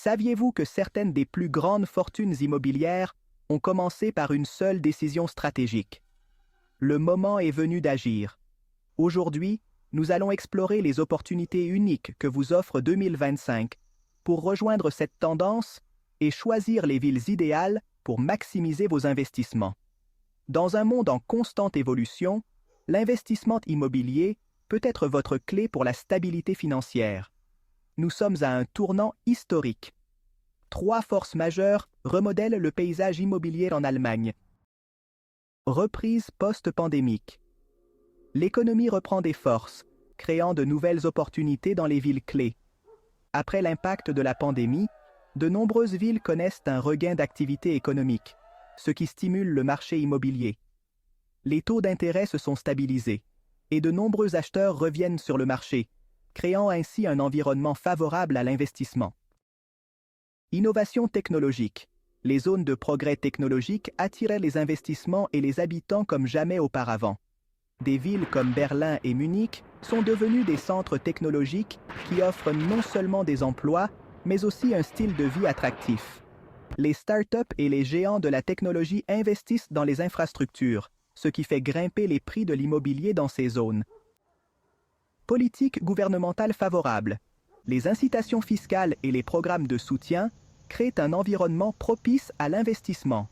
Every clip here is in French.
Saviez-vous que certaines des plus grandes fortunes immobilières ont commencé par une seule décision stratégique? Le moment est venu d'agir. Aujourd'hui, nous allons explorer les opportunités uniques que vous offre 2025 pour rejoindre cette tendance et choisir les villes idéales pour maximiser vos investissements. Dans un monde en constante évolution, l'investissement immobilier peut être votre clé pour la stabilité financière. Nous sommes à un tournant historique. 3 forces majeures remodèlent le paysage immobilier en Allemagne. Reprise post-pandémique. L'économie reprend des forces, créant de nouvelles opportunités dans les villes clés. Après l'impact de la pandémie, de nombreuses villes connaissent un regain d'activité économique, ce qui stimule le marché immobilier. Les taux d'intérêt se sont stabilisés, et de nombreux acheteurs reviennent sur le marché, créant ainsi un environnement favorable à l'investissement. Innovation technologique. Les zones de progrès technologique attiraient les investissements et les habitants comme jamais auparavant. Des villes comme Berlin et Munich sont devenues des centres technologiques qui offrent non seulement des emplois, mais aussi un style de vie attractif. Les startups et les géants de la technologie investissent dans les infrastructures, ce qui fait grimper les prix de l'immobilier dans ces zones. Politique gouvernementale favorable. Les incitations fiscales et les programmes de soutien créent un environnement propice à l'investissement.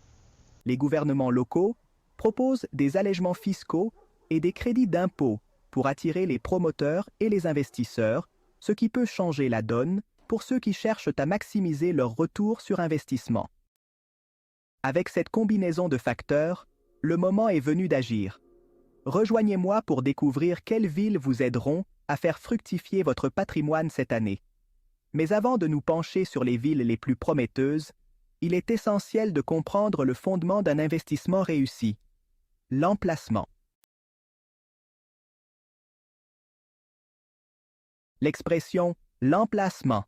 Les gouvernements locaux proposent des allègements fiscaux et des crédits d'impôt pour attirer les promoteurs et les investisseurs, ce qui peut changer la donne pour ceux qui cherchent à maximiser leur retour sur investissement. Avec cette combinaison de facteurs, le moment est venu d'agir. Rejoignez-moi pour découvrir quelles villes vous aideront à faire fructifier votre patrimoine cette année. Mais avant de nous pencher sur les villes les plus prometteuses, il est essentiel de comprendre le fondement d'un investissement réussi: l'emplacement. L'expression « l'emplacement »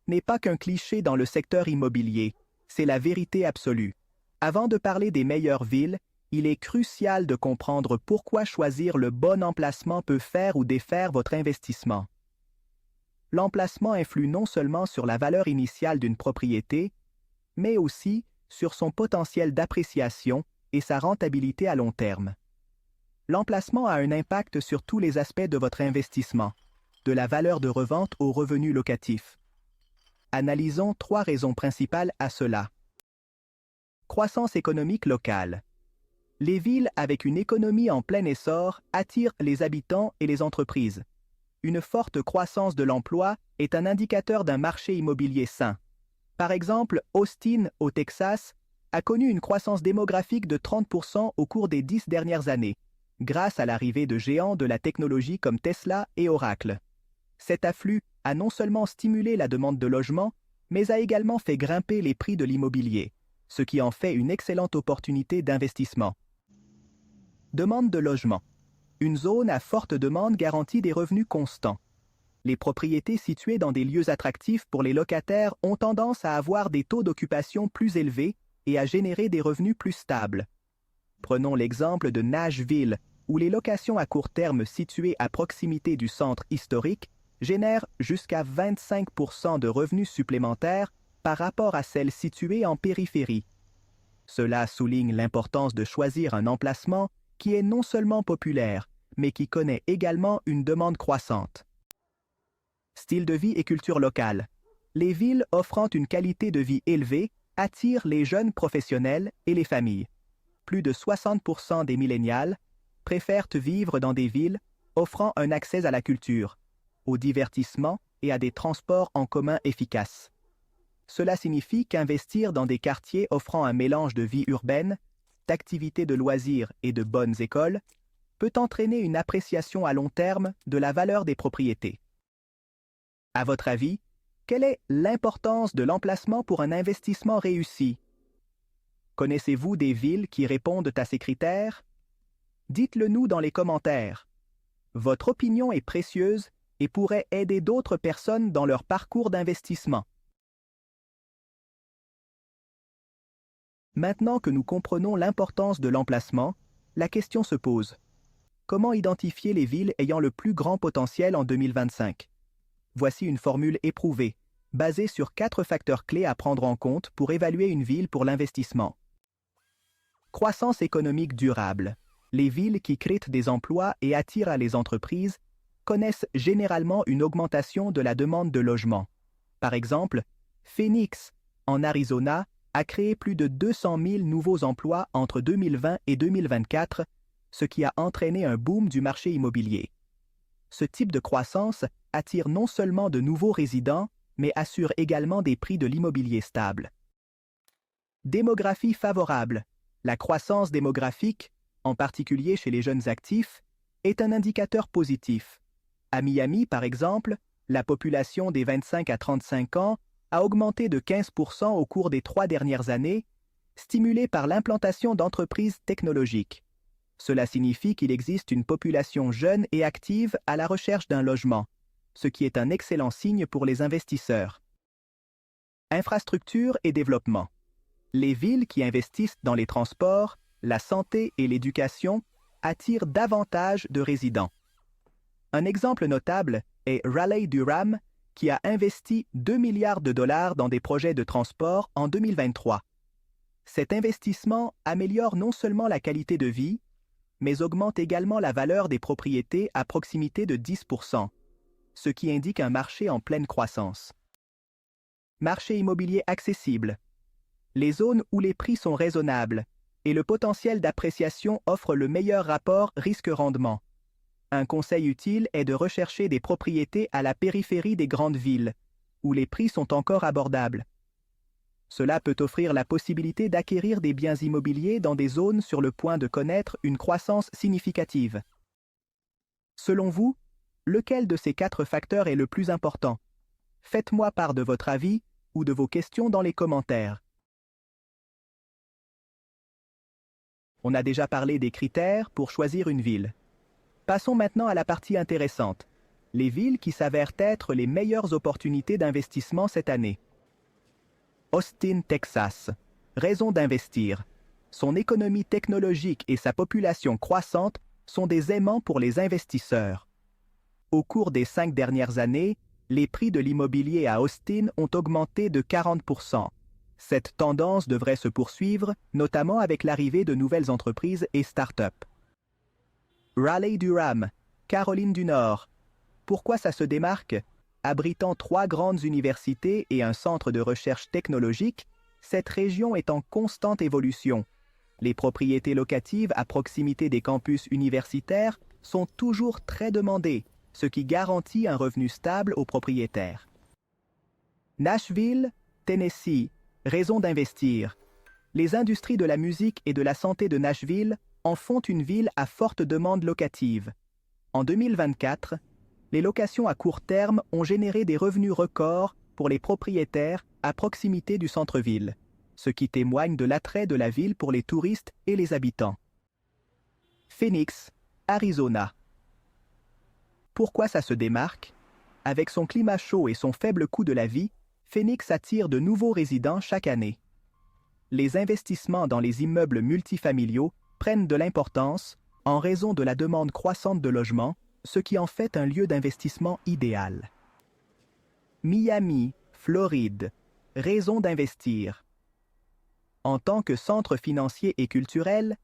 n'est pas qu'un cliché dans le secteur immobilier, c'est la vérité absolue. Avant de parler des meilleures villes, il est crucial de comprendre pourquoi choisir le bon emplacement peut faire ou défaire votre investissement. L'emplacement influe non seulement sur la valeur initiale d'une propriété, mais aussi sur son potentiel d'appréciation et sa rentabilité à long terme. L'emplacement a un impact sur tous les aspects de votre investissement, de la valeur de revente au revenu locatif. Analysons 3 raisons principales à cela. Croissance économique locale. Les villes avec une économie en plein essor attirent les habitants et les entreprises. Une forte croissance de l'emploi est un indicateur d'un marché immobilier sain. Par exemple, Austin, au Texas, a connu une croissance démographique de 30% au cours des 10 dernières années, grâce à l'arrivée de géants de la technologie comme Tesla et Oracle. Cet afflux a non seulement stimulé la demande de logement, mais a également fait grimper les prix de l'immobilier, ce qui en fait une excellente opportunité d'investissement. Demande de logement. Une zone à forte demande garantit des revenus constants. Les propriétés situées dans des lieux attractifs pour les locataires ont tendance à avoir des taux d'occupation plus élevés et à générer des revenus plus stables. Prenons l'exemple de Nashville, où les locations à court terme situées à proximité du centre historique génèrent jusqu'à 25% de revenus supplémentaires par rapport à celles situées en périphérie. Cela souligne l'importance de choisir un emplacement qui est non seulement populaire, mais qui connaît également une demande croissante. Style de vie et culture locale. Les villes offrant une qualité de vie élevée attirent les jeunes professionnels et les familles. Plus de 60% des millénials préfèrent vivre dans des villes offrant un accès à la culture, au divertissement et à des transports en commun efficaces. Cela signifie qu'investir dans des quartiers offrant un mélange de vie urbaine, d'activités de loisirs et de bonnes écoles peut entraîner une appréciation à long terme de la valeur des propriétés. À votre avis, quelle est l'importance de l'emplacement pour un investissement réussi? Connaissez-vous des villes qui répondent à ces critères? Dites-le nous dans les commentaires. Votre opinion est précieuse et pourrait aider d'autres personnes dans leur parcours d'investissement. Maintenant que nous comprenons l'importance de l'emplacement, la question se pose. Comment identifier les villes ayant le plus grand potentiel en 2025? Voici une formule éprouvée, basée sur 4 facteurs clés à prendre en compte pour évaluer une ville pour l'investissement. Croissance économique durable. Les villes qui créent des emplois et attirent les entreprises connaissent généralement une augmentation de la demande de logement. Par exemple, Phoenix, en Arizona, a créé plus de 200 000 nouveaux emplois entre 2020 et 2024, ce qui a entraîné un boom du marché immobilier. Ce type de croissance attire non seulement de nouveaux résidents, mais assure également des prix de l'immobilier stables. Démographie favorable. La croissance démographique, en particulier chez les jeunes actifs, est un indicateur positif. À Miami, par exemple, la population des 25 à 35 ans a augmenté de 15% au cours des 3 dernières années, stimulée par l'implantation d'entreprises technologiques. Cela signifie qu'il existe une population jeune et active à la recherche d'un logement, ce qui est un excellent signe pour les investisseurs. Infrastructure et développement. Les villes qui investissent dans les transports, la santé et l'éducation attirent davantage de résidents. Un exemple notable est Raleigh-Durham, qui a investi 2 milliards de dollars dans des projets de transport en 2023. Cet investissement améliore non seulement la qualité de vie, mais augmente également la valeur des propriétés à proximité de 10%, ce qui indique un marché en pleine croissance. Marché immobilier accessible. Les zones où les prix sont raisonnables et le potentiel d'appréciation offre le meilleur rapport risque-rendement. Un conseil utile est de rechercher des propriétés à la périphérie des grandes villes, où les prix sont encore abordables. Cela peut offrir la possibilité d'acquérir des biens immobiliers dans des zones sur le point de connaître une croissance significative. Selon vous, lequel de ces 4 facteurs est le plus important? Faites-moi part de votre avis ou de vos questions dans les commentaires. On a déjà parlé des critères pour choisir une ville. Passons maintenant à la partie intéressante, les villes qui s'avèrent être les meilleures opportunités d'investissement cette année. Austin, Texas. Raison d'investir. Son économie technologique et sa population croissante sont des aimants pour les investisseurs. Au cours des 5 dernières années, les prix de l'immobilier à Austin ont augmenté de 40%. Cette tendance devrait se poursuivre, notamment avec l'arrivée de nouvelles entreprises et start-up. Raleigh-Durham, Caroline du Nord. Pourquoi ça se démarque? Abritant 3 grandes universités et un centre de recherche technologique, cette région est en constante évolution. Les propriétés locatives à proximité des campus universitaires sont toujours très demandées, ce qui garantit un revenu stable aux propriétaires. Nashville, Tennessee. Raison d'investir. Les industries de la musique et de la santé de Nashville en font une ville à forte demande locative. En 2024, les locations à court terme ont généré des revenus records pour les propriétaires à proximité du centre-ville, ce qui témoigne de l'attrait de la ville pour les touristes et les habitants. Phoenix, Arizona. Pourquoi ça se démarque? Avec son climat chaud et son faible coût de la vie, Phoenix attire de nouveaux résidents chaque année. Les investissements dans les immeubles multifamiliaux prennent de l'importance en raison de la demande croissante de logements, ce qui en fait un lieu d'investissement idéal. Miami, Floride. Raison d'investir. En tant que centre financier et culturel,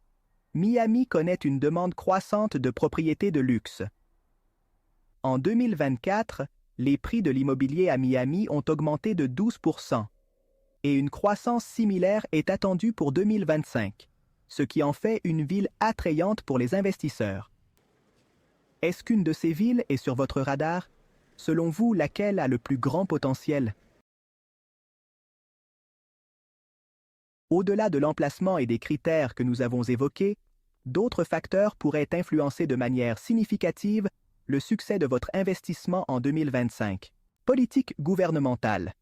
Miami connaît une demande croissante de propriétés de luxe. En 2024, les prix de l'immobilier à Miami ont augmenté de 12%, et une croissance similaire est attendue pour 2025, ce qui en fait une ville attrayante pour les investisseurs. Est-ce qu'une de ces villes est sur votre radar? Selon vous, laquelle a le plus grand potentiel? Au-delà de l'emplacement et des critères que nous avons évoqués, d'autres facteurs pourraient influencer de manière significative le succès de votre investissement en 2025. Politique gouvernementale.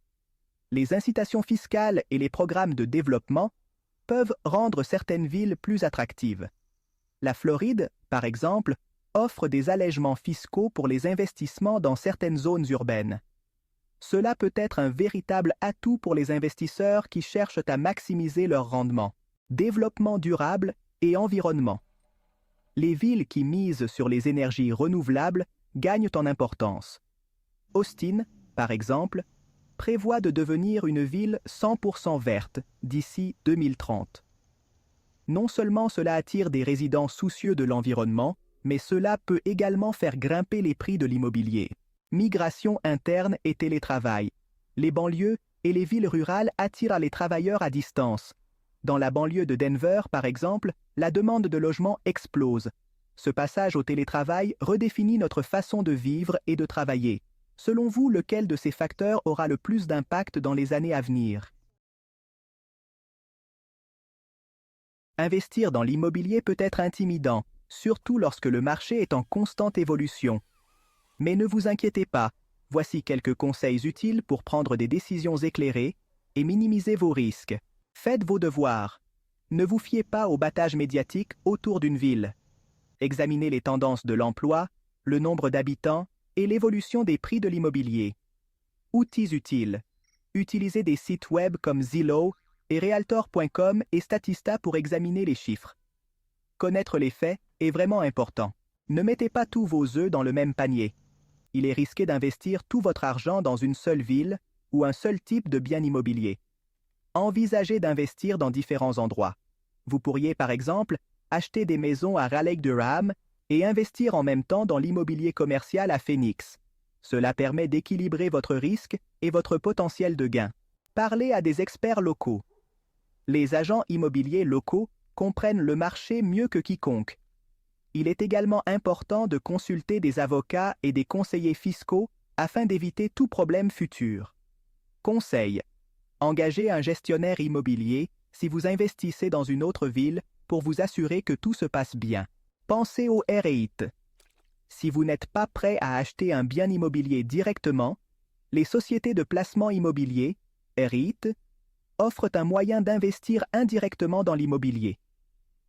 Les incitations fiscales et les programmes de développement peuvent rendre certaines villes plus attractives. La Floride, par exemple, offre des allègements fiscaux pour les investissements dans certaines zones urbaines. Cela peut être un véritable atout pour les investisseurs qui cherchent à maximiser leur rendement. Développement durable et environnement. Les villes qui misent sur les énergies renouvelables gagnent en importance. Austin, par exemple, prévoit de devenir une ville 100% verte d'ici 2030. Non seulement cela attire des résidents soucieux de l'environnement, mais cela peut également faire grimper les prix de l'immobilier. Migration interne et télétravail. Les banlieues et les villes rurales attirent les travailleurs à distance. Dans la banlieue de Denver, par exemple, la demande de logement explose. Ce passage au télétravail redéfinit notre façon de vivre et de travailler. Selon vous, lequel de ces facteurs aura le plus d'impact dans les années à venir? Investir dans l'immobilier peut être intimidant, surtout lorsque le marché est en constante évolution. Mais ne vous inquiétez pas, voici quelques conseils utiles pour prendre des décisions éclairées et minimiser vos risques. Faites vos devoirs. Ne vous fiez pas au battage médiatique autour d'une ville. Examinez les tendances de l'emploi, le nombre d'habitants et l'évolution des prix de l'immobilier. Outils utiles. Utilisez des sites web comme Zillow et Realtor.com et Statista pour examiner les chiffres. Connaître les faits est vraiment important. Ne mettez pas tous vos œufs dans le même panier. Il est risqué d'investir tout votre argent dans une seule ville ou un seul type de bien immobilier. Envisagez d'investir dans différents endroits. Vous pourriez par exemple acheter des maisons à Raleigh-Durham et investir en même temps dans l'immobilier commercial à Phoenix. Cela permet d'équilibrer votre risque et votre potentiel de gain. Parlez à des experts locaux. Les agents immobiliers locaux comprennent le marché mieux que quiconque. Il est également important de consulter des avocats et des conseillers fiscaux afin d'éviter tout problème futur. Conseil. Engagez un gestionnaire immobilier si vous investissez dans une autre ville pour vous assurer que tout se passe bien. Pensez au REIT. Si vous n'êtes pas prêt à acheter un bien immobilier directement, les sociétés de placement immobilier, REIT, offrent un moyen d'investir indirectement dans l'immobilier.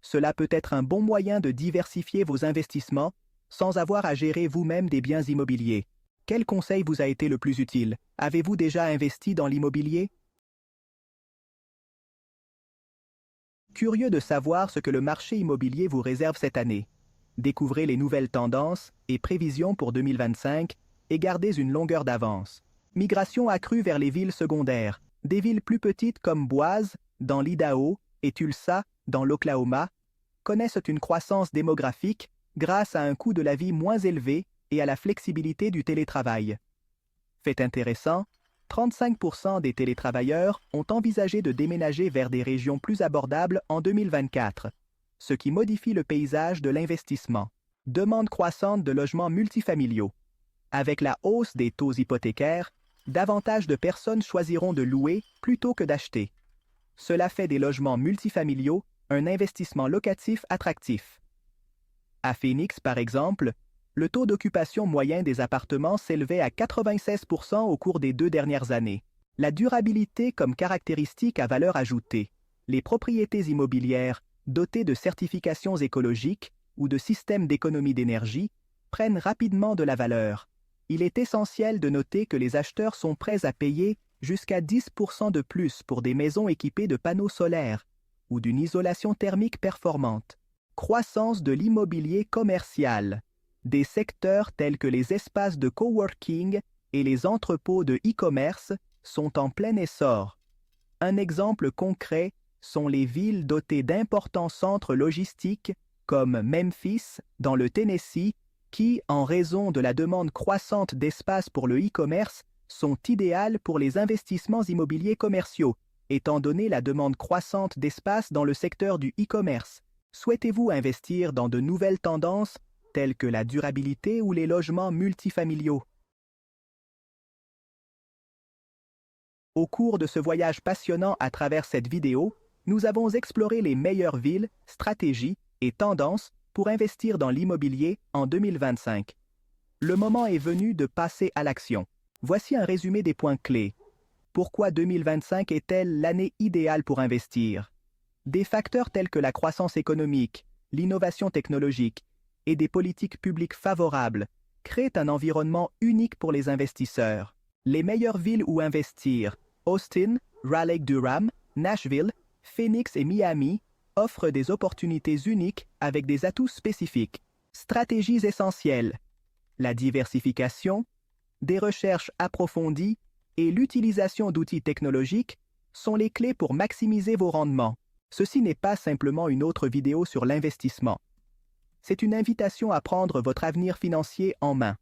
Cela peut être un bon moyen de diversifier vos investissements sans avoir à gérer vous-même des biens immobiliers. Quel conseil vous a été le plus utile? Avez-vous déjà investi dans l'immobilier? Curieux de savoir ce que le marché immobilier vous réserve cette année. Découvrez les nouvelles tendances et prévisions pour 2025 et gardez une longueur d'avance. Migration accrue vers les villes secondaires. Des villes plus petites comme Boise, dans l'Idaho, et Tulsa, dans l'Oklahoma, connaissent une croissance démographique grâce à un coût de la vie moins élevé et à la flexibilité du télétravail. Fait intéressant, 35% des télétravailleurs ont envisagé de déménager vers des régions plus abordables en 2024, ce qui modifie le paysage de l'investissement. Demande croissante de logements multifamiliaux. Avec la hausse des taux hypothécaires, davantage de personnes choisiront de louer plutôt que d'acheter. Cela fait des logements multifamiliaux un investissement locatif attractif. À Phoenix, par exemple, le taux d'occupation moyen des appartements s'élevait à 96% au cours des 2 dernières années. La durabilité comme caractéristique à valeur ajoutée. Les propriétés immobilières dotées de certifications écologiques ou de systèmes d'économie d'énergie prennent rapidement de la valeur. Il est essentiel de noter que les acheteurs sont prêts à payer jusqu'à 10% de plus pour des maisons équipées de panneaux solaires ou d'une isolation thermique performante. Croissance de l'immobilier commercial. Des secteurs tels que les espaces de coworking et les entrepôts de e-commerce sont en plein essor. Un exemple concret sont les villes dotées d'importants centres logistiques comme Memphis, dans le Tennessee, qui, en raison de la demande croissante d'espace pour le e-commerce, sont idéales pour les investissements immobiliers commerciaux, étant donné la demande croissante d'espace dans le secteur du e-commerce. Souhaitez-vous investir dans de nouvelles tendances telles que la durabilité ou les logements multifamiliaux? Au cours de ce voyage passionnant à travers cette vidéo, nous avons exploré les meilleures villes, stratégies et tendances pour investir dans l'immobilier en 2025. Le moment est venu de passer à l'action. Voici un résumé des points clés. Pourquoi 2025 est-elle l'année idéale pour investir? Des facteurs tels que la croissance économique, l'innovation technologique et des politiques publiques favorables créent un environnement unique pour les investisseurs. Les meilleures villes où investir, Austin, Raleigh-Durham, Nashville, Phoenix et Miami, offrent des opportunités uniques avec des atouts spécifiques. Stratégies essentielles. La diversification, des recherches approfondies et l'utilisation d'outils technologiques sont les clés pour maximiser vos rendements. Ceci n'est pas simplement une autre vidéo sur l'investissement. C'est une invitation à prendre votre avenir financier en main.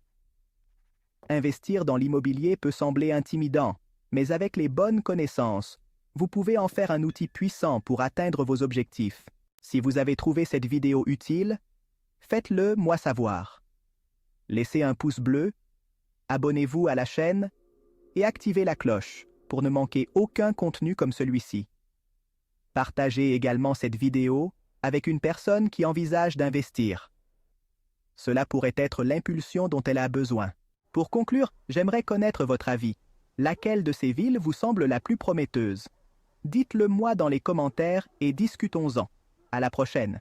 Investir dans l'immobilier peut sembler intimidant, mais avec les bonnes connaissances, vous pouvez en faire un outil puissant pour atteindre vos objectifs. Si vous avez trouvé cette vidéo utile, faites-le moi savoir. Laissez un pouce bleu, abonnez-vous à la chaîne et activez la cloche pour ne manquer aucun contenu comme celui-ci. Partagez également cette vidéo avec une personne qui envisage d'investir. Cela pourrait être l'impulsion dont elle a besoin. Pour conclure, j'aimerais connaître votre avis. Laquelle de ces villes vous semble la plus prometteuse? Dites-le moi dans les commentaires et discutons-en. À la prochaine.